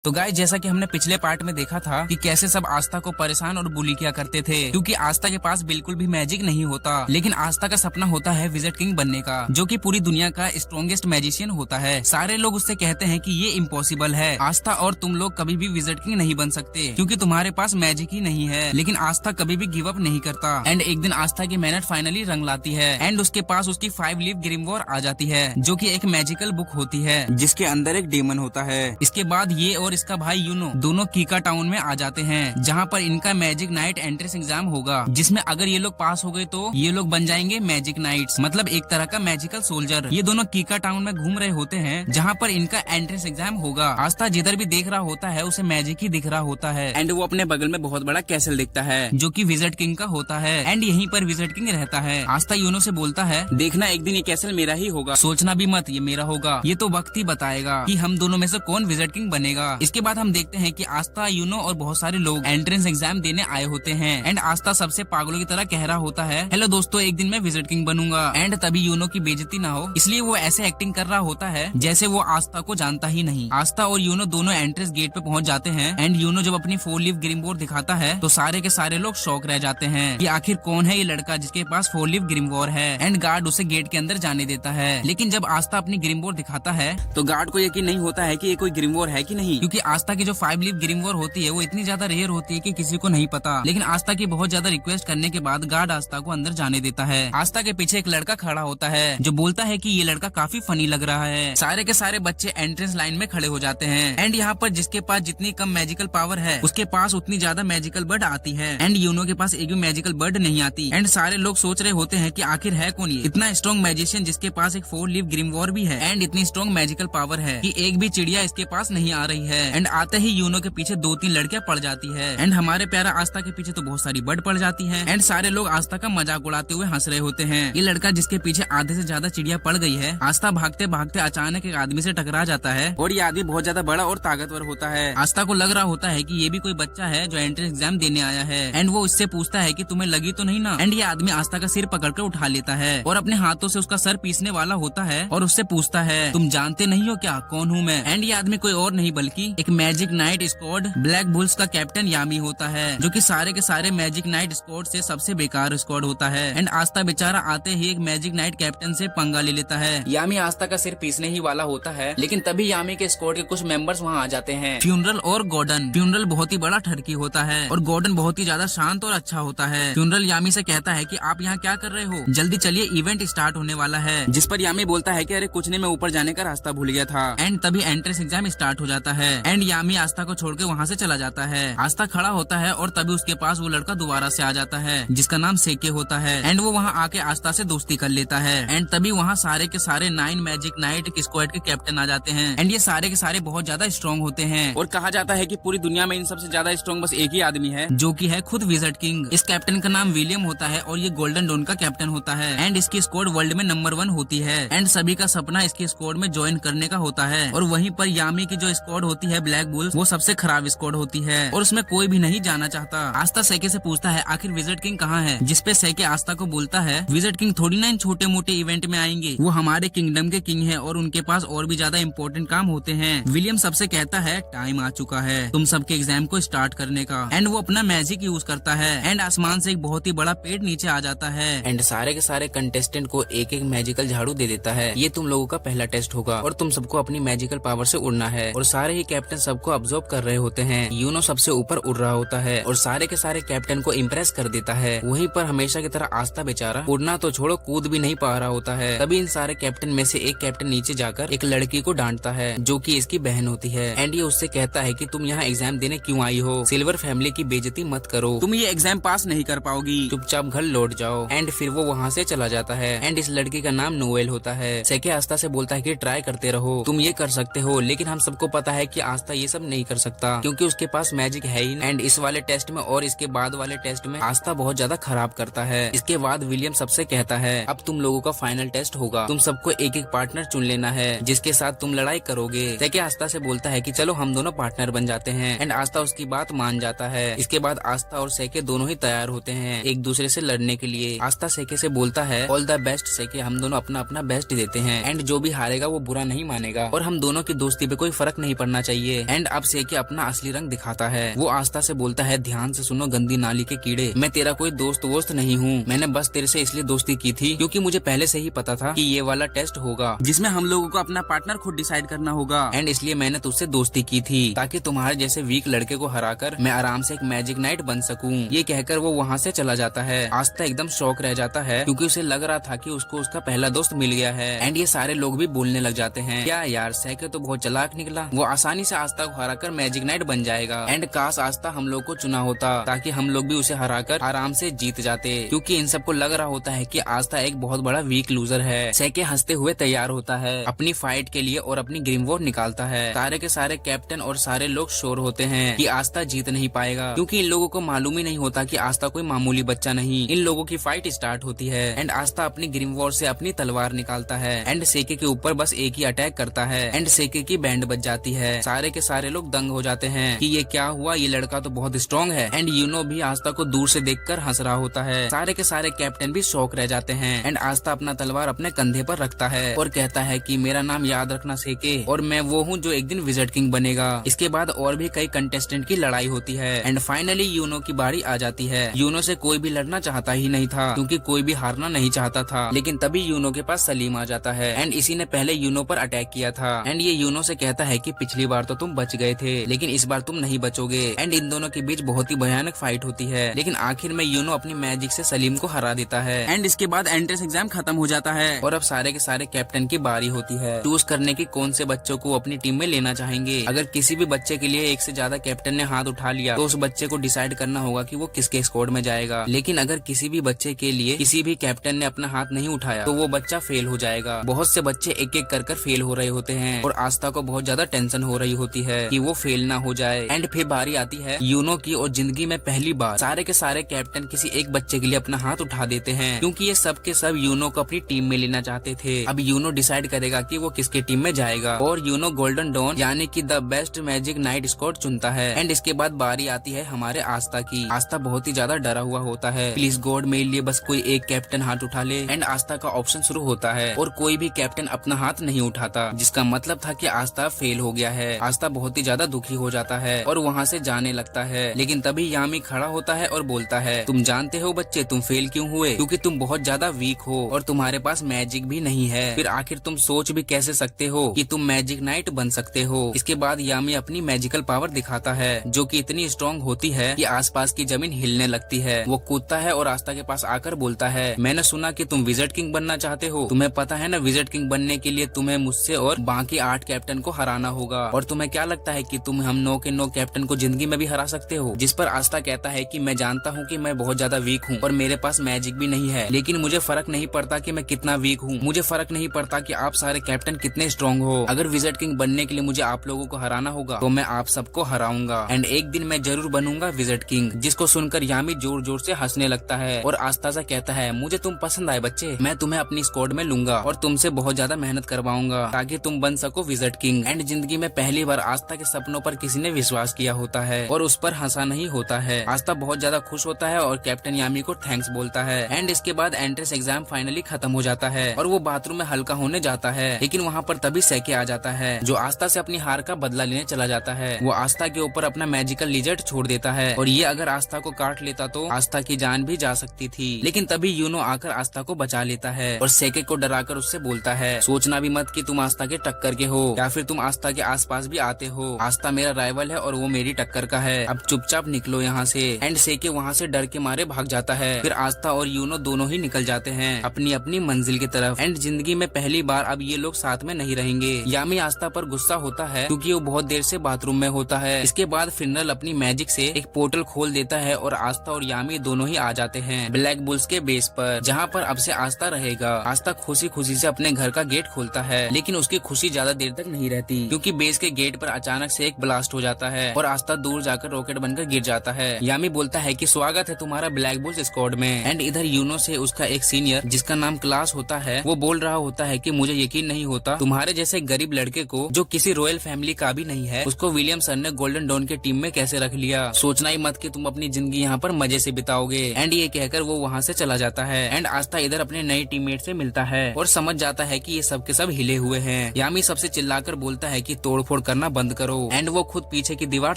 तो गाइस, जैसा कि हमने पिछले पार्ट में देखा था कि कैसे सब आस्था को परेशान और बुली किया करते थे, क्योंकि आस्था के पास बिल्कुल भी मैजिक नहीं होता। लेकिन आस्था का सपना होता है विज़र्ड किंग बनने का, जो कि पूरी दुनिया का स्ट्रॉन्गेस्ट मैजिशियन होता है। सारे लोग उससे कहते हैं कि ये इम्पॉसिबल है, आस्था और तुम लोग कभी भी विज़र्ड किंग नहीं बन सकते, क्योंकि तुम्हारे पास मैजिक ही नहीं है। लेकिन आस्था कभी भी गिव अप नहीं करता। एंड एक दिन आस्था की मेहनत फाइनली रंग लाती है एंड उसके पास उसकी 5 लीफ ग्रिमवॉर आ जाती है, जो कि एक मैजिकल बुक होती है जिसके अंदर एक डेमन होता है। इसके बाद ये और इसका भाई यूनो दोनों कीका टाउन में आ जाते हैं, जहाँ पर इनका मैजिक नाइट एंट्रेंस एग्जाम होगा, जिसमें अगर ये लोग पास हो गए तो ये लोग बन जाएंगे मैजिक नाइट्स, मतलब एक तरह का मैजिकल सोल्जर। ये दोनों कीका टाउन में घूम रहे होते हैं, जहाँ पर इनका एंट्रेंस एग्जाम होगा। आस्था जिधर भी देख रहा होता है उसे मैजिक ही दिख रहा होता है एंड वो अपने बगल में बहुत बड़ा कैसल दिखता है, जो कि विज़र्ड किंग का होता है एंड यहीं पर विज़र्ड किंग रहता है। आस्था यूनो से बोलता है, देखना एक दिन ये कैसल मेरा ही होगा, सोचना भी मत ये मेरा होगा, ये तो वक्त ही बताएगा कि हम दोनों में से कौन विज़र्ड किंग बनेगा। इसके बाद हम देखते हैं कि आस्था, यूनो और बहुत सारे लोग एंट्रेंस एग्जाम देने आए होते हैं एंड आस्था सबसे पागलों की तरह कह रहा होता है, हेलो दोस्तों, एक दिन मैं विज़र्ड किंग बनूंगा। एंड तभी यूनो की बेइज्जती ना हो इसलिए वो ऐसे एक्टिंग कर रहा होता है जैसे वो आस्था को जानता ही नहीं। आस्था और यूनो दोनों एंट्रेंस गेट पे पहुंच जाते हैं एंड यूनो जब अपनी 4 लीफ ग्रिमवॉर दिखाता है तो सारे के सारे लोग शॉक रह जाते हैं कि आखिर कौन है ये लड़का जिसके पास 4 लीफ ग्रिमवॉर है। एंड गार्ड उसे गेट के अंदर जाने देता है, लेकिन जब आस्था अपनी ग्रिमवॉर दिखाता है तो गार्ड को यकीन नहीं होता है कि ये कोई ग्रिमवॉर है कि नहीं, क्योंकि आस्था की जो 5 लीफ ग्रिमवॉर होती है वो इतनी ज्यादा रेयर होती है कि किसी को नहीं पता। लेकिन आस्था की बहुत ज्यादा रिक्वेस्ट करने के बाद गार्ड आस्था को अंदर जाने देता है। आस्था के पीछे एक लड़का खड़ा होता है जो बोलता है कि ये लड़का काफी फनी लग रहा है। सारे के सारे बच्चे एंट्रेंस लाइन में खड़े हो जाते हैं एंड यहाँ पर जिसके पास जितनी कम मैजिकल पावर है उसके पास उतनी ज्यादा मैजिकल बर्ड आती है एंड यूनो के पास एक भी मैजिकल बर्ड नहीं आती। एंड सारे लोग सोच रहे होते हैं कि आखिर है कौन ये इतना स्ट्रॉन्ग मैजिशियन जिसके पास एक 4 लीफ ग्रिमवॉर भी है एंड इतनी स्ट्रॉन्ग मैजिकल पावर है कि एक भी चिड़िया इसके पास नहीं आ रही है। एंड आते ही यूनो के पीछे 2-3 लड़कियां पड़ जाती है एंड हमारे प्यारा आस्था के पीछे तो बहुत सारी बर्ड पड़ जाती है एंड सारे लोग आस्था का मजाक उड़ाते हुए हंस रहे होते हैं। ये लड़का जिसके पीछे आधे से ज्यादा चिड़िया पड़ गई है, आस्था भागते भागते अचानक एक आदमी से टकरा जाता है और ये आदमी बहुत ज्यादा बड़ा और ताकतवर होता है। आस्था को लग रहा होता है कि ये भी कोई बच्चा है जो एंट्रेंस एग्जाम देने आया है एंड वो इससे पूछता है कि तुम्हें लगी तो नहीं ना। एंड ये आदमी आस्था का सिर पकड़कर उठा लेता है और अपने हाथों से उसका सर पीसने वाला होता है और उससे पूछता है, तुम जानते नहीं हो क्या कौन हूँ मैं। एंड ये आदमी कोई और नहीं बल्कि एक magic night squad black bulls का कैप्टन यामी होता है, जो कि सारे के सारे मैजिक नाइट स्क्वाड से सबसे बेकार स्क्वाड होता है। एंड आस्था बेचारा आते ही एक मैजिक नाइट कैप्टन से पंगा ले लेता है। यामी आस्था का सिर पीसने ही वाला होता है, लेकिन तभी यामी के स्क्वाड के कुछ मेंबर्स वहाँ आ जाते हैं, फ्यूनरल और गॉर्डन। फ्यूनरल बहुत ही बड़ा ठरकी होता है और गॉर्डन बहुत ही ज्यादा शांत और अच्छा होता है। फ्यूनरल यामी से कहता है कि आप यहाँ क्या कर रहे हो, जल्दी चलिए इवेंट स्टार्ट होने वाला है। जिस पर यामी बोलता है कि अरे कुछ नहीं, मैं ऊपर जाने का रास्ता भूल गया था। एंड तभी एंट्रेंस एग्जाम स्टार्ट हो जाता है एंड यामी आस्था को छोड़ के वहाँ से चला जाता है। आस्था खड़ा होता है और तभी उसके पास वो लड़का दोबारा से आ जाता है जिसका नाम सेके होता है एंड वो वहाँ आके आस्था से दोस्ती कर लेता है। एंड तभी वहाँ सारे के सारे 9 मैजिक नाइट स्क्वाड के कैप्टन आ जाते हैं एंड ये सारे के सारे बहुत ज्यादा स्ट्रॉन्ग होते हैं और कहा जाता है कि पूरी दुनिया में इन सबसे ज्यादा स्ट्रॉन्ग बस एक ही आदमी है, जो कि है खुद विज़र्ड किंग। इस कैप्टन का नाम विलियम होता है और ये गोल्डन डॉन का कैप्टन होता है एंड इसकी स्क्वाड वर्ल्ड में नंबर 1 होती है एंड सभी का सपना इसकी स्क्वाड में ज्वाइन करने का होता है। और वहीं पर यामी की जो स्क्वाड होती है ब्लैक बुल्स, वो सबसे खराब स्क्वाड होती है और उसमें कोई भी नहीं जाना चाहता। आस्था सेके से पूछता है आखिर विज़र्ड किंग कहाँ है, जिसपे सेके आस्था को बोलता है, विज़र्ड किंग थोड़ी ना इन छोटे मोटे इवेंट में आएंगे, वो हमारे किंगडम के किंग है और उनके पास और भी ज्यादा इम्पोर्टेंट काम होते हैं। विलियम सबसे कहता है टाइम आ चुका है तुम सबके एग्जाम को स्टार्ट करने का एंड वो अपना मैजिक यूज करता है एंड आसमान से एक बहुत ही बड़ा पेड़ नीचे आ जाता है एंड सारे के सारे कंटेस्टेंट को एक एक मैजिकल झाड़ू दे देता है। ये तुम लोगों का पहला टेस्ट होगा और तुम सबको अपनी मैजिकल पावर से उड़ना है। और सारे ही कैप्टन सबको ऑब्जर्व कर रहे होते हैं। यूनो सबसे ऊपर उड़ रहा होता है और सारे के सारे कैप्टन को इम्प्रेस कर देता है। वहीं पर हमेशा की तरह आस्था बेचारा उड़ना तो छोड़ो कूद भी नहीं पा रहा होता है। तभी इन सारे कैप्टन में से एक कैप्टन नीचे जाकर एक लड़की को डांटता है जो कि इसकी बहन होती है एंड ये उससे कहता है कि तुम यहाँ एग्जाम देने क्यों आई हो, सिल्वर फैमिली की बेइज्जती मत करो, तुम ये एग्जाम पास नहीं कर पाओगी, चुपचाप घर लौट जाओ। एंड फिर वो वहाँ से चला जाता है एंड इस लड़की का नाम नोएल होता है। सेके आस्था से बोलता है कि ट्राई करते रहो, तुम ये कर सकते हो, लेकिन हम सबको पता है कि आस्था ये सब नहीं कर सकता क्योंकि उसके पास मैजिक है ही। एंड इस वाले टेस्ट में और इसके बाद वाले टेस्ट में आस्था बहुत ज्यादा खराब करता है। इसके बाद विलियम सबसे कहता है अब तुम लोगों का फाइनल टेस्ट होगा, तुम सबको एक एक पार्टनर चुन लेना है जिसके साथ तुम लड़ाई करोगे। सेके आस्था से बोलता है कि चलो हम दोनों पार्टनर बन जाते हैं एंड आस्था उसकी बात मान जाता है। इसके बाद आस्था और सेके दोनों ही तैयार होते हैं एक दूसरे से लड़ने के लिए। आस्था सेके से बोलता है ऑल द बेस्ट सेके, हम दोनों अपना अपना बेस्ट देते हैं एंड जो भी हारेगा वो बुरा नहीं मानेगा और हम दोनों की दोस्ती पे कोई फर्क नहीं पड़ना चाहिए। एंड अब सेके अपना असली रंग दिखाता है। वो आस्था से बोलता है, ध्यान से सुनो गंदी नाली के कीड़े, मैं तेरा कोई दोस्त वोस्त नहीं हूँ, मैंने बस तेरे से इसलिए दोस्ती की थी क्योंकि मुझे पहले से ही पता था कि ये वाला टेस्ट होगा जिसमें हम लोगों को अपना पार्टनर खुद डिसाइड करना होगा। एंड इसलिए मैंने तुझसे दोस्ती की थी ताकि तुम्हारे जैसे वीक लड़के को हराकर मैं आराम से एक मैजिक नाइट बन सकूं। ये कहकर वो वहाँ से चला जाता है। आस्था एकदम शॉक रह जाता है क्योंकि उसे लग रहा था कि उसको उसका पहला दोस्त मिल गया है। एंड ये सारे लोग भी बोलने लग जाते हैं, क्या यार सेके तो बहुत चालाक निकला, वो आसानी से आस्था को हराकर मैजिक नाइट बन जाएगा। एंड काश आस्था हम लोग को चुना होता ताकि हम लोग भी उसे हराकर आराम से जीत जाते, क्योंकि इन सबको लग रहा होता है कि आस्था एक बहुत बड़ा वीक लूजर है। सेके हंसते हुए तैयार होता है अपनी फाइट के लिए और अपनी ग्रीम वॉर निकालता है। सारे के सारे कैप्टन और सारे लोग श्योर होते हैं कि आस्था जीत नहीं पाएगा, क्योंकि इन लोगों को मालूम ही नहीं होता कि आस्था कोई मामूली बच्चा नहीं। इन लोगों की फाइट स्टार्ट होती है। एंड आस्था अपनी ग्रीम वॉर से अपनी तलवार निकालता है एंड सेके के ऊपर बस एक ही अटैक करता है एंड सेके की बैंड बज जाती है। सारे के सारे लोग दंग हो जाते हैं कि ये क्या हुआ, ये लड़का तो बहुत स्ट्रॉन्ग है। एंड यूनो भी आस्था को दूर से देखकर हंस रहा होता है। सारे के सारे कैप्टन भी शॉक रह जाते हैं। एंड आस्था अपना तलवार अपने कंधे पर रखता है और कहता है कि मेरा नाम याद रखना सेके, और मैं वो हूँ जो एक दिन विजिट किंग बनेगा। इसके बाद और भी कई कंटेस्टेंट की लड़ाई होती है एंड फाइनली यूनो की बारी आ जाती है। यूनो से कोई भी लड़ना चाहता ही नहीं था क्योंकि कोई भी हारना नहीं चाहता था, लेकिन तभी यूनो के पास सलीम आ जाता है एंड इसी ने पहले यूनो पर अटैक किया था। एंड ये यूनो से कहता है कि पिछली बार तो तुम बच गए थे लेकिन इस बार तुम नहीं बचोगे। एंड इन दोनों के बीच बहुत ही भयानक फाइट होती है, लेकिन आखिर में यूनो अपनी मैजिक से सलीम को हरा देता है। एंड इसके बाद एंट्रेंस एग्जाम खत्म हो जाता है और अब सारे के सारे कैप्टन की बारी होती है चूज करने की कौन से बच्चों को अपनी टीम में लेना चाहेंगे। अगर किसी भी बच्चे के लिए एक से ज्यादा कैप्टन ने हाथ उठा लिया तो उस बच्चे को डिसाइड करना होगा कि वो किसके स्क्वाड में जाएगा। लेकिन अगर किसी भी बच्चे के लिए किसी भी कैप्टन ने अपना हाथ नहीं उठाया तो वो बच्चा फेल हो जाएगा। बहुत से बच्चे एक एक कर फेल हो रहे होते हैं और आस्था को बहुत ज्यादा टेंशन हो रही होती है कि वो फेल ना हो जाए। एंड फिर बारी आती है यूनो की और जिंदगी में पहली बार सारे के सारे कैप्टन किसी एक बच्चे के लिए अपना हाथ उठा देते हैं क्योंकि ये सब के सब यूनो को अपनी टीम में लेना चाहते थे। अब यूनो डिसाइड करेगा कि वो किसके टीम में जाएगा और यूनो गोल्डन डॉन यानी कि the best magic night squad चुनता है। एंड इसके बाद बारी आती है हमारे आस्था की। आस्था बहुत ही ज्यादा डरा हुआ होता है, प्लीज गॉड मेरे लिए बस कोई एक कैप्टन हाथ उठा ले। एंड आस्था का ऑप्शन शुरू होता है और कोई भी कैप्टन अपना हाथ नहीं उठाता, जिसका मतलब था कि आस्था फेल हो गया है। आस्था बहुत ही ज्यादा दुखी हो जाता है और वहाँ से जाने लगता है, लेकिन तभी यामी खड़ा होता है और बोलता है, तुम जानते हो बच्चे तुम फेल क्यों हुए, क्योंकि तुम बहुत ज्यादा वीक हो और तुम्हारे पास मैजिक भी नहीं है। फिर आखिर तुम सोच भी कैसे सकते हो कि तुम मैजिक नाइट बन सकते हो। इसके बाद यामी अपनी मैजिकल पावर दिखाता है जो कि इतनी स्ट्रॉन्ग होती है कि आसपास की जमीन हिलने लगती है। वो कूदता है और आस्था के पास आकर बोलता है, मैंने सुना कि तुम विजिट किंग बनना चाहते हो, तुम्हें पता है ना विजिट किंग बनने के लिए तुम्हें मुझसे और बाकी 8 कैप्टन को हराना होगा, और तुम्हें क्या लगता है कि तुम हम 9 के 9 कैप्टन को जिंदगी में भी हरा सकते हो। जिस पर आस्था कहता है कि मैं जानता हूँ कि मैं बहुत ज्यादा वीक हूँ और मेरे पास मैजिक भी नहीं है, लेकिन मुझे फर्क नहीं पड़ता कि मैं कितना वीक हूँ, मुझे फर्क नहीं पड़ता कि आप सारे कैप्टन कितने स्ट्रॉन्ग हो। अगर विजिट किंग बनने के लिए मुझे आप लोगों को हराना होगा तो मैं आप सबको हराऊंगा एंड एक दिन मैं जरूर बनूंगा विजिट किंग। जिसको सुनकर यामी जोर जोर से हंसने लगता है और आस्था से कहता है, मुझे तुम पसंद आए बच्चे, मैं तुम्हें अपनी स्क्वाड में लूंगा और तुमसे बहुत ज्यादा मेहनत करवाऊंगा ताकि तुम बन सको विजिट किंग। एंड जिंदगी में पहली बार आस्था के सपनों पर किसी ने विश्वास किया होता है और उस पर हंसा नहीं होता है। आस्था बहुत ज्यादा खुश होता है और कैप्टन यामी को थैंक्स बोलता है। एंड इसके बाद एंट्रेंस एग्जाम फाइनली खत्म हो जाता है और वो बाथरूम में हल्का होने जाता है, लेकिन वहाँ पर तभी सेके आ जाता है जो आस्था से अपनी हार का बदला लेने चला जाता है। वो आस्था के ऊपर अपना मैजिकल लिजर्ड छोड़ देता है और ये अगर आस्था को काट लेता तो आस्था की जान भी जा सकती थी, लेकिन तभी यूनो आकर आस्था को बचा लेता है और सेके को डराकर उससे बोलता है, सोचना भी मत कि तुम आस्था के टक्कर के हो या फिर तुम आस्था के आसपास भी आते हो। आस्था मेरा राइवल है और वो मेरी टक्कर का है, अब चुपचाप निकलो यहाँ से। एंड सेके वहाँ से डर के मारे भाग जाता है। फिर आस्था और यूनो दोनों ही निकल जाते हैं अपनी अपनी मंजिल की तरफ। एंड जिंदगी में पहली बार अब ये लोग साथ में नहीं रहेंगे। यामी आस्था पर गुस्सा होता है क्योंकि वो बहुत देर से बाथरूम में होता है। इसके बाद फिनरल अपनी मैजिक से एक पोर्टल खोल देता है और आस्था और यामी दोनों ही आ जाते हैं ब्लैक बुल्स के बेस पर, जहाँ पर अब से आस्था रहेगा। आस्था खुशी खुशी से अपने घर का गेट खोलता है, लेकिन उसकी खुशी ज्यादा देर तक नहीं रहती क्योंकि बेस के गेट पर अचानक से एक ब्लास्ट हो जाता है और आस्था दूर जाकर रॉकेट बनकर गिर जाता है। यामी बोलता है कि स्वागत है तुम्हारा ब्लैक बुल्स स्क्वाड में। एंड इधर यूनो से उसका एक सीनियर जिसका नाम क्लास होता है वो बोल रहा होता है कि मुझे यकीन नहीं होता तुम्हारे जैसे गरीब लड़के को जो किसी रॉयल फैमिली का भी नहीं है उसको विलियम सर ने गोल्डन डॉन के टीम में कैसे रख लिया। सोचना ही मत कि तुम अपनी जिंदगी यहाँ पर मजे से बिताओगे। एंड ये कहकर वो वहाँ से चला जाता है। एंड आस्था इधर अपने नए टीममेट से मिलता है और समझ जाता है कि ये सब के सब हिले हुए हैं। यामी सबसे चिल्लाकर बोलता है कि तोड़फोड़ इग्नोर करना बंद करो। एंड वो खुद पीछे की दीवार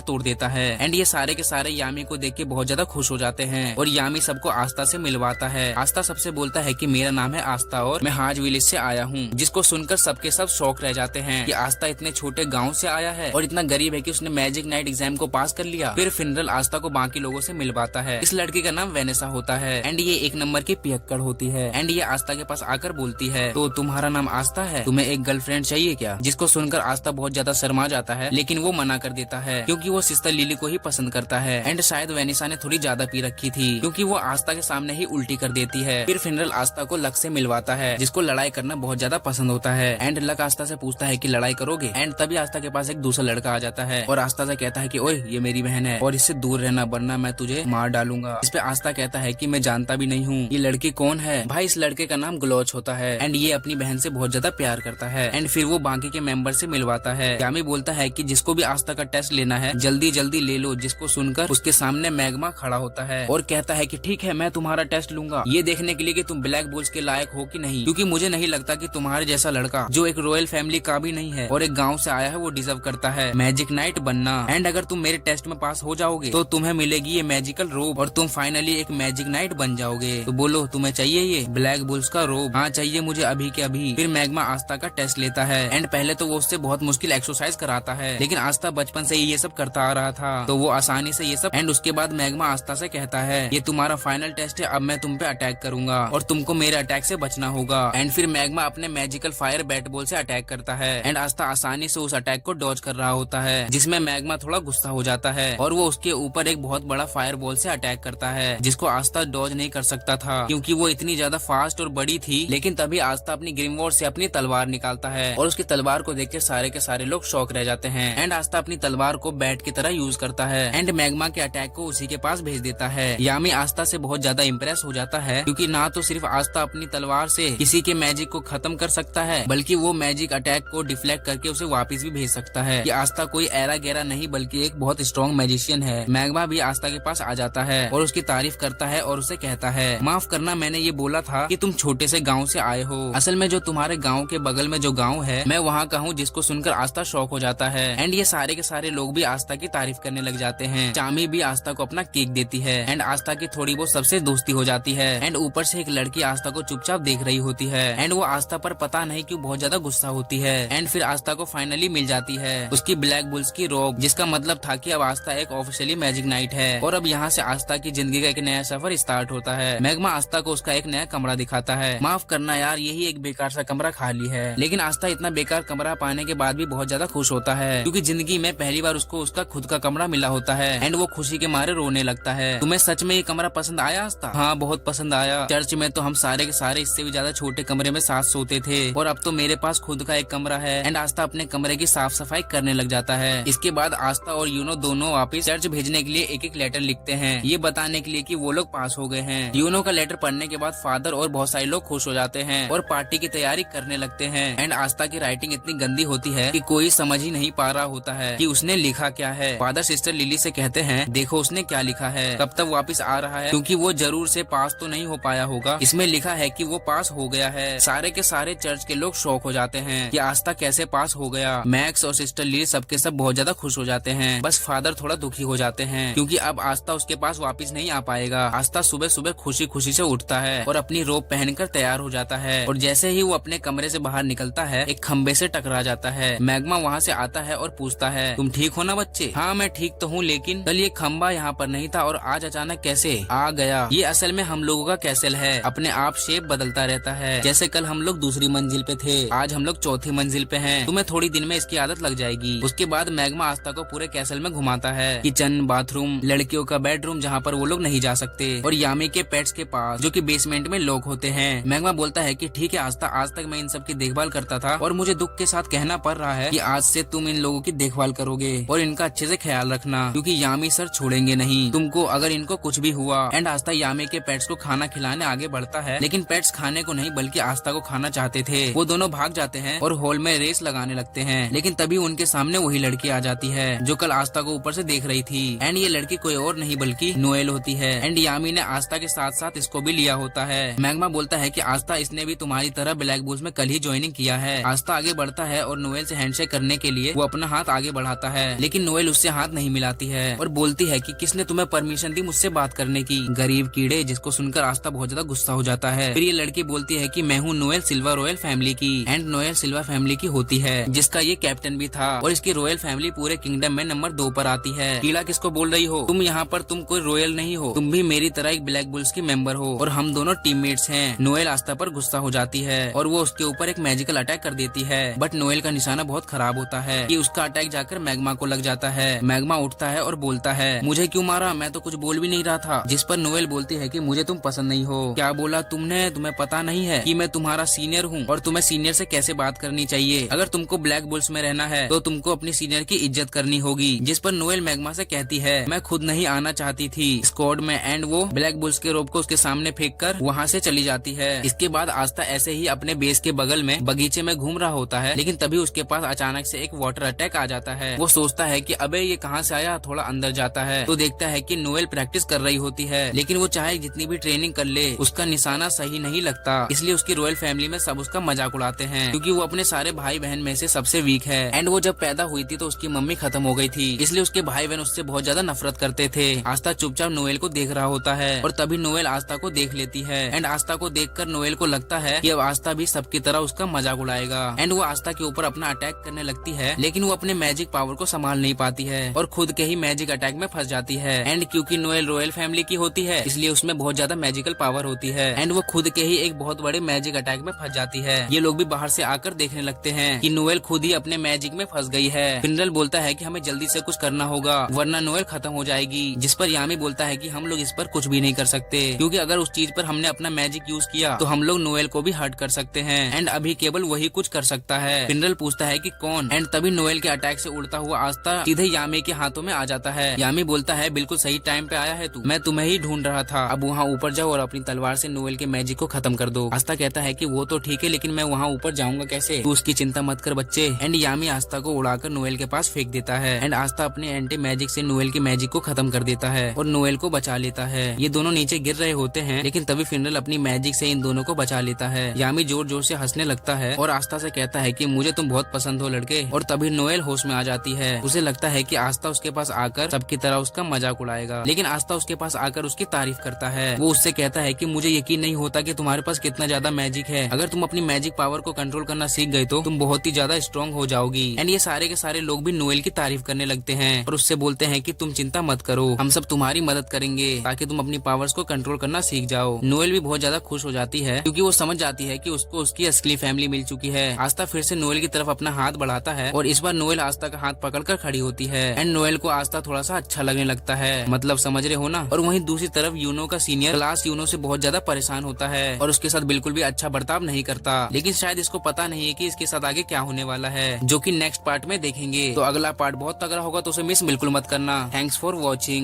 तोड़ देता है। एंड ये सारे के सारे यामी को देख के बहुत ज्यादा खुश हो जाते हैं और यामी सबको आस्था से मिलवाता है। आस्था सबसे बोलता है कि मेरा नाम है आस्था और मैं हाज विलेज से आया हूँ, जिसको सुनकर सबके सब शौक रह जाते हैं कि आस्था इतने छोटे गाँव से आया है और इतना गरीब है कि उसने मैजिक नाइट एग्जाम को पास कर लिया। फिर फिनरल आस्था को बाकी लोगों से मिलवाता है। इस लड़की का नाम वेनेसा होता है एंड ये एक नंबर की पियक्कड़ होती है। एंड ये आस्था के पास आकर बोलती है, तो तुम्हारा नाम आस्था है, तुम्हें एक गर्लफ्रेंड चाहिए क्या? जिसको सुनकर आस्था बहुत ज्यादा शर्मा जाता है, लेकिन वो मना कर देता है क्योंकि वो सिस्टर लिली को ही पसंद करता है। एंड शायद वेनिसा ने थोड़ी ज्यादा पी रखी थी क्योंकि वो आस्था के सामने ही उल्टी कर देती है। फिर फिनरल आस्था को लक से मिलवाता है, जिसको लड़ाई करना बहुत ज्यादा पसंद होता है। एंड लक आस्था से पूछता है कि लड़ाई करोगे? एंड तभी आस्था के पास एक दूसरा लड़का आ जाता है और आस्था से कहता है कि ओए ये मेरी बहन है और इससे दूर रहना वरना मैं तुझे मार डालूंगा। इस पे आस्था कहता है कि मैं जानता भी नहीं हूँ ये लड़की कौन है। भाई इस लड़के का नाम ग्लोच होता है एंड ये अपनी बहन से बहुत ज्यादा प्यार करता है। एंड फिर वो बाकी के मेंबर से मिलवाता है। यामी बोलता है कि जिसको भी आस्था का टेस्ट लेना है जल्दी जल्दी ले लो, जिसको सुनकर उसके सामने मैग्मा खड़ा होता है और कहता है कि ठीक है मैं तुम्हारा टेस्ट लूंगा, ये देखने के लिए कि तुम ब्लैक बुल्स के लायक हो कि नहीं, क्योंकि मुझे नहीं लगता कि तुम्हारे जैसा लड़का जो एक रॉयल फैमिली का भी नहीं है और एक गाँव से आया है वो डिजर्व करता है मैजिक नाइट बनना। एंड अगर तुम मेरे टेस्ट में पास हो जाओगे तो तुम्हें मिलेगी ये मैजिकल रोब और तुम फाइनली एक मैजिक नाइट बन जाओगे। तो बोलो तुम्हें चाहिए ये ब्लैक बुल्स का रोब? हाँ चाहिए मुझे अभी के अभी। फिर मैग्मा आस्था का टेस्ट लेता है एंड पहले तो वो उससे बहुत मुश्किल एक्सरसाइज कराता है, लेकिन आस्था बचपन से ही ये सब करता आ रहा था तो वो आसानी से ये सब। एंड उसके बाद मैग्मा आस्था से कहता है ये तुम्हारा फाइनल टेस्ट है, अब मैं तुम पे अटैक करूंगा और तुमको मेरे अटैक से बचना होगा। एंड फिर मैग्मा अपने मैजिकल फायर बैट बॉल से अटैक करता है एंड आस्था आसानी से उस अटैक को डॉज कर रहा होता है, जिसमें मैग्मा थोड़ा गुस्सा हो जाता है और वो उसके ऊपर एक बहुत बड़ा फायर बॉल से अटैक करता है, जिसको आस्था डॉज नहीं कर सकता था क्योंकि वो इतनी ज्यादा फास्ट और बड़ी थी। लेकिन तभी आस्था अपनी ग्रिमवॉर्ड से अपनी तलवार निकालता है और उसकी तलवार को देख के सारे लोग शॉक रह जाते हैं। एंड आस्था अपनी तलवार को बैट की तरह यूज करता है एंड मैग्मा के अटैक को उसी के पास भेज देता है। यामी आस्था से बहुत ज्यादा इम्प्रेस हो जाता है क्योंकि ना तो सिर्फ आस्था अपनी तलवार से किसी के मैजिक को खत्म कर सकता है, बल्कि वो मैजिक अटैक को डिफ्लेक्ट करके उसे वापस भी भेज सकता है कि आस्था कोई एरा गैरा नहीं बल्कि एक बहुत स्ट्रॉन्ग मैजिशियन है। मैग्मा भी आस्था के पास आ जाता है और उसकी तारीफ करता है और उसे कहता है माफ करना मैंने ये बोला था कि तुम छोटे से गाँव से आए हो, असल में जो तुम्हारे गाँव के बगल में जो गाँव है मैं वहाँ का हूँ, जिसको सुनकर आस्था शॉक हो जाता है। एंड ये सारे के सारे लोग भी आस्था की तारीफ करने लग जाते हैं। चामी भी आस्था को अपना केक देती है एंड आस्था की थोड़ी बहुत सबसे दोस्ती हो जाती है। एंड ऊपर से एक लड़की आस्था को चुपचाप देख रही होती है एंड वो आस्था पर पता नहीं क्यों बहुत ज्यादा गुस्सा होती है। एंड फिर आस्था को फाइनली मिल जाती है उसकी ब्लैक बुल्स की रोब, जिसका मतलब था कि अब आस्था एक ऑफिशियली मैजिक नाइट है और अब यहाँ से आस्था की जिंदगी का एक नया सफर स्टार्ट होता है। मैग्मा आस्था को उसका एक नया कमरा दिखाता है। माफ करना यार यही एक बेकार सा कमरा खाली है, लेकिन आस्था इतना बेकार कमरा पाने के बाद भी बहुत ज्यादा खुश होता है क्योंकि जिंदगी में पहली बार उसको उसका खुद का कमरा मिला होता है एंड वो खुशी के मारे रोने लगता है। तुम्हें सच में ये कमरा पसंद आया आस्था? हाँ बहुत पसंद आया। चर्च में तो हम सारे के सारे इससे भी ज्यादा छोटे कमरे में साथ सोते थे और अब तो मेरे पास खुद का एक कमरा है। एंड आस्था अपने कमरे की साफ सफाई करने लग जाता है। इसके बाद आस्था और यूनो दोनों वापस चर्च भेजने के लिए एक एक लेटर लिखते हैं, ये बताने के लिए कि वो लोग पास हो गए हैं। यूनो का लेटर पढ़ने के बाद फादर और बहुत सारे लोग खुश हो जाते हैं और पार्टी की तैयारी करने लगते हैं। एंड आस्था की राइटिंग इतनी गंदी होती है कि कोई समझ ही नहीं पा रहा होता है कि उसने लिखा क्या है। फादर सिस्टर लिली से कहते हैं देखो उसने क्या लिखा है, कब तक वापस आ रहा है, क्योंकि वो जरूर से पास तो नहीं हो पाया होगा। इसमें लिखा है कि वो पास हो गया है। सारे के सारे चर्च के लोग शॉक हो जाते हैं कि आस्था कैसे पास हो गया। मैक्स और सिस्टर लिली सबके सब बहुत ज्यादा खुश हो जाते हैं, बस फादर थोड़ा दुखी हो जाते हैं क्योंकि अब आस्था उसके पास वापस नहीं आ पाएगा। आस्था सुबह सुबह खुशी खुशी से उठता है और अपनी रोब पहनकर तैयार हो जाता है और जैसे ही वो अपने कमरे से बाहर निकलता है एक खंबे से टकरा जाता है। मैग्मा वहाँ से आता है और पूछता है तुम ठीक हो ना बच्चे? हाँ मैं ठीक तो हूँ, लेकिन कल ये खंबा यहाँ पर नहीं था और आज अचानक कैसे आ गया? ये असल में हम लोगों का कैसल है, अपने आप शेप बदलता रहता है। जैसे कल हम लोग दूसरी मंजिल पे थे, आज हम लोग चौथी मंजिल पे हैं। तुम्हें थोड़ी दिन में इसकी आदत लग जाएगी। उसके बाद मैग्मा आस्था को पूरे कैसल में घुमाता है, किचन, बाथरूम, लड़कियों का बेडरूम जहाँ पर वो लोग नहीं जा सकते और यामी के पेट्स के पास जो कि बेसमेंट में लोग होते हैं। मैग्मा बोलता है कि ठीक है आस्था, आज तक मैं इन सब की देखभाल करता था और मुझे दुख के साथ कहना पड़ रहा है कि आज से तुम इन लोगों की देखभाल करोगे और इनका अच्छे से ख्याल रखना क्योंकि यामी सर छोड़ेंगे नहीं तुमको अगर इनको कुछ भी हुआ। एंड आस्था यामी के पेट्स को खाना खिलाने आगे बढ़ता है, लेकिन पेट्स खाने को नहीं बल्कि आस्था को खाना चाहते थे। वो दोनों भाग जाते हैं और हॉल में रेस लगाने लगते हैं, लेकिन तभी उनके सामने वही लड़की आ जाती है जो कल आस्था को ऊपर से देख रही थी। एंड ये लड़की कोई और नहीं बल्कि नोएल होती है। एंड यामी ने आस्था के साथ साथ इसको भी लिया होता है। मैग्मा बोलता है कि आस्था, इसने भी तुम्हारी तरह ब्लैक बुल्स में कल ही ज्वाइनिंग किया है। आस्था आगे बढ़ता है और नोएल से हैंडशेक करने करने के लिए वो अपना हाथ आगे बढ़ाता है, लेकिन नोएल उससे हाथ नहीं मिलाती है और बोलती है कि किसने तुम्हें परमिशन दी मुझसे बात करने की, गरीब कीड़े। जिसको सुनकर आस्था बहुत ज्यादा गुस्सा हो जाता है। फिर ये लड़की बोलती है कि मैं हूँ नोएल सिल्वा रॉयल फैमिली की, एंड नोएल सिल्वा फैमिली की होती है जिसका ये कैप्टन भी था, और इसकी रॉयल फैमिली पूरे किंगडम में नंबर 2 पर आती है। कीड़ा किसको बोल रही हो तुम यहाँ पर, तुम कोई रॉयल नहीं हो, तुम भी मेरी तरह एक ब्लैक बुल्स की मेंबर हो और हम दोनों टीममेट्स हैं। नोएल आस्था पर गुस्सा हो जाती है और वो उसके ऊपर एक मैजिकल अटैक कर देती है, बट नोएल का निशाना बहुत खराब होता है कि उसका अटैक जाकर मैग्मा को लग जाता है। मैग्मा उठता है और बोलता है मुझे क्यों मारा, मैं तो कुछ बोल भी नहीं रहा था। जिस पर नोएल बोलती है कि मुझे तुम पसंद नहीं हो। क्या बोला तुमने, तुम्हें पता नहीं है कि मैं तुम्हारा सीनियर हूँ और तुम्हें सीनियर से कैसे बात करनी चाहिए। अगर तुमको ब्लैक बुल्स में रहना है तो तुमको अपनी सीनियर की इज्जत करनी होगी। जिस पर नोएल मैग्मा से कहती है मैं खुद नहीं आना चाहती थी स्क्वाड में, एंड वो ब्लैक बुल्स के रोप को उसके सामने फेंक कर वहाँ से चली जाती है। इसके बाद आस्था ऐसे ही अपने बेस के बगल में बगीचे में घूम रहा होता है, लेकिन तभी उसके पास अचानक से एक वाटर अटैक आ जाता है। वो सोचता है कि अबे ये कहाँ से आया, थोड़ा अंदर जाता है तो देखता है कि नोएल प्रैक्टिस कर रही होती है, लेकिन वो चाहे जितनी भी ट्रेनिंग कर ले उसका निशाना सही नहीं लगता। इसलिए उसकी रॉयल फैमिली में सब उसका मजाक उड़ाते हैं क्योंकि वो अपने सारे भाई बहन में से सबसे वीक है, एंड वो जब पैदा हुई थी तो उसकी मम्मी खत्म हो गई थी, इसलिए उसके भाई बहन उससे बहुत ज्यादा नफरत करते थे। आस्था चुपचाप नोएल को देख रहा होता है और तभी नोएल आस्था को देख लेती है, एंड आस्था को देखकर नोएल को लगता है कि अब आस्था भी सबकी तरह उसका मजाक उड़ाएगा, एंड वो आस्था के ऊपर अपना अटैक करने लगती है, लेकिन वो अपने मैजिक पावर को संभाल नहीं पाती है और खुद के ही मैजिक अटैक में फंस जाती है। एंड क्योंकि नोएल रॉयल फैमिली की होती है इसलिए उसमें बहुत ज्यादा मैजिकल पावर होती है, एंड वो खुद के ही एक बहुत बड़े मैजिक अटैक में फंस जाती है। ये लोग भी बाहर से आकर देखने लगते हैं कि नोएल खुद ही अपने मैजिक में फंस गई है। फिनरल बोलता है कि हमें जल्दी से कुछ करना होगा वरना नोएल खत्म हो जाएगी, जिस पर यामी बोलता है कि हम लोग इस पर कुछ भी नहीं कर सकते क्योंकि अगर उस चीज पर हमने अपना मैजिक यूज किया तो हम लोग नोएल को भी हर्ट कर सकते हैं, एंड अभी केवल वही कुछ कर सकता है। फिनरल पूछता है कि कौन, एंड तभी नोएल के अटैक से उड़ता हुआ आस्था सीधे यामी के हाथों में आ जाता है। यामी बोलता है बिल्कुल सही टाइम पे आया है तू, मैं तुम्हें ही ढूंढ रहा था, अब वहाँ ऊपर जाओ और अपनी तलवार से नोएल के मैजिक को खत्म कर दो। आस्था कहता है कि वो तो ठीक है लेकिन मैं वहाँ ऊपर जाऊंगा कैसे, तू उसकी चिंता मत कर बच्चे। एंड यामी आस्था को उड़ाकर नोएल के पास फेंक देता है, एंड आस्था अपने एंटी मैजिक से नोएल के मैजिक को खत्म कर देता है और नोएल को बचा लेता है। ये दोनों नीचे गिर रहे होते हैं लेकिन तभी फिनरल अपनी मैजिक से इन दोनों को बचा लेता है। यामी जोर जोर से हंसने लगता है और आस्था से कहता है कि मुझे तुम बहुत पसंद हो लड़के, और तभी नोएल होश में आ जाती है। उसे लगता है कि आस्था उसके पास आकर सबकी तरह उसका मजाक उड़ाएगा, लेकिन आस्था उसके पास आकर उसकी तारीफ करता है। वो उससे कहता है कि मुझे यकीन नहीं होता कि तुम्हारे पास कितना ज्यादा मैजिक है, अगर तुम अपनी मैजिक पावर को कंट्रोल करना सीख गए तो तुम बहुत ही ज्यादा स्ट्रॉन्ग हो जाओगी। एंड ये सारे के सारे लोग भी नोएल की तारीफ करने लगते हैं और उससे बोलते हैं कि तुम चिंता मत करो, हम सब तुम्हारी मदद करेंगे ताकि तुम अपनी पावर्स को कंट्रोल करना सीख जाओ। नोएल भी बहुत ज्यादा खुश हो जाती है क्योंकि वो समझ जाती है कि उसको उसकी असली फैमिली मिल चुकी है। आस्था फिर से नोएल की तरफ अपना हाथ बढ़ाता है और इस बार नोएल आस्था का हाथ पकड़कर खड़ी होती है, एंड नोएल को आस्था थोड़ा सा अच्छा लगने लगता है, मतलब समझ रहे हो ना। और वहीं दूसरी तरफ यूनो का सीनियर क्लास यूनो से बहुत ज्यादा परेशान होता है और उसके साथ बिल्कुल भी अच्छा बर्ताव नहीं करता, लेकिन शायद इसको पता नहीं है कि इसके साथ आगे क्या होने वाला है, जो कि नेक्स्ट पार्ट में देखेंगे। तो अगला पार्ट बहुत तगड़ा होगा तो उसे मिस बिल्कुल मत करना। Thanks for watching.